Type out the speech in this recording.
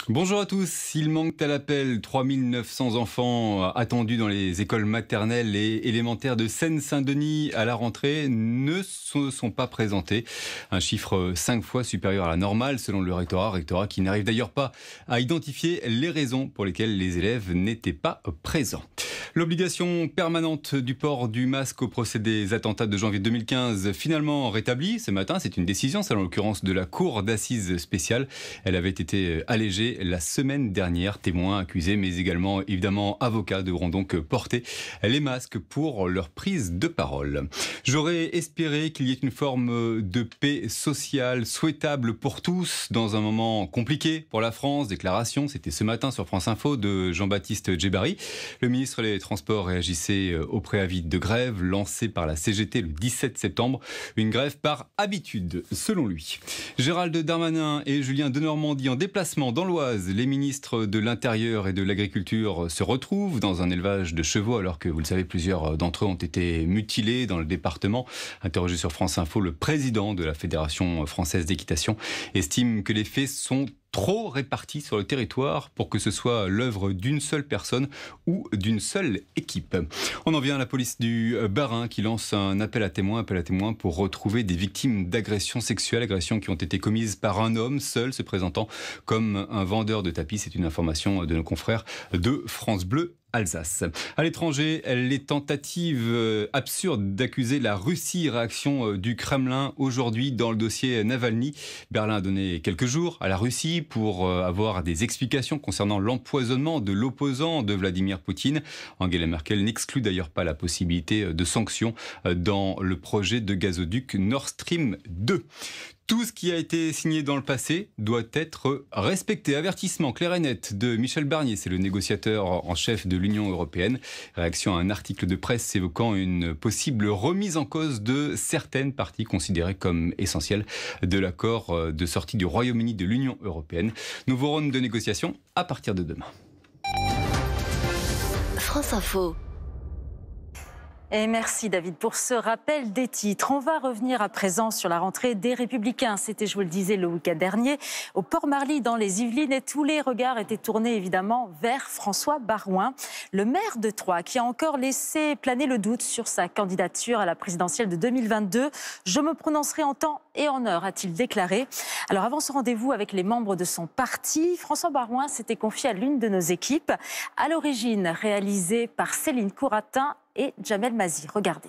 Bonjour à tous, il manque à l'appel 3900 enfants attendus dans les écoles maternelles et élémentaires de Seine-Saint-Denis à la rentrée ne se sont pas présentés. Un chiffre 5 fois supérieur à la normale selon le rectorat qui n'arrive d'ailleurs pas à identifier les raisons pour lesquelles les élèves n'étaient pas présents. L'obligation permanente du port du masque au procès des attentats de janvier 2015 finalement rétablie ce matin. C'est une décision, c'est en l'occurrence de la Cour d'assises spéciale. Elle avait été allégée la semaine dernière. Témoins, accusés, mais également évidemment avocats devront donc porter les masques pour leur prise de parole. J'aurais espéré qu'il y ait une forme de paix sociale souhaitable pour tous dans un moment compliqué pour la France. Déclaration, c'était ce matin sur France Info de Jean-Baptiste Djebbari. Le ministre des Transports réagissait au préavis de grève lancé par la CGT le 17 septembre. Une grève par habitude, selon lui. Gérald Darmanin et Julien Denormandie en déplacement dans l'Oise. Les ministres de l'Intérieur et de l'Agriculture se retrouvent dans un élevage de chevaux alors que, vous le savez, plusieurs d'entre eux ont été mutilés dans le département. Interrogé sur France Info, le président de la Fédération française d'équitation estime que les faits sont trop répartis sur le territoire pour que ce soit l'œuvre d'une seule personne ou d'une seule équipe. On en vient à la police du Bas-Rhin qui lance un appel à témoins pour retrouver des victimes d'agressions sexuelles, agressions qui ont été commises par un homme seul se présentant comme un vendeur de tapis. C'est une information de nos confrères de France Bleu Alsace. À l'étranger, les tentatives absurdes d'accuser la Russie, réaction du Kremlin aujourd'hui dans le dossier Navalny. Berlin a donné quelques jours à la Russie pour avoir des explications concernant l'empoisonnement de l'opposant de Vladimir Poutine. Angela Merkel n'exclut d'ailleurs pas la possibilité de sanctions dans le projet de gazoduc Nord Stream 2. Tout ce qui a été signé dans le passé doit être respecté. Avertissement clair et net de Michel Barnier, c'est le négociateur en chef de l'Union européenne. Réaction à un article de presse évoquant une possible remise en cause de certaines parties considérées comme essentielles de l'accord de sortie du Royaume-Uni de l'Union européenne. Nouveau round de négociation à partir de demain. France Info. Et merci David pour ce rappel des titres. On va revenir à présent sur la rentrée des Républicains. C'était, je vous le disais, le week-end dernier au Port-Marly dans les Yvelines et tous les regards étaient tournés évidemment vers François Baroin, le maire de Troyes qui a encore laissé planer le doute sur sa candidature à la présidentielle de 2022. Je me prononcerai en temps et en heure, a-t-il déclaré. Alors avant ce rendez-vous avec les membres de son parti, François Baroin s'était confié à l'une de nos équipes, à l'origine réalisée par Céline Couratin et Jamel Mazy. Regardez.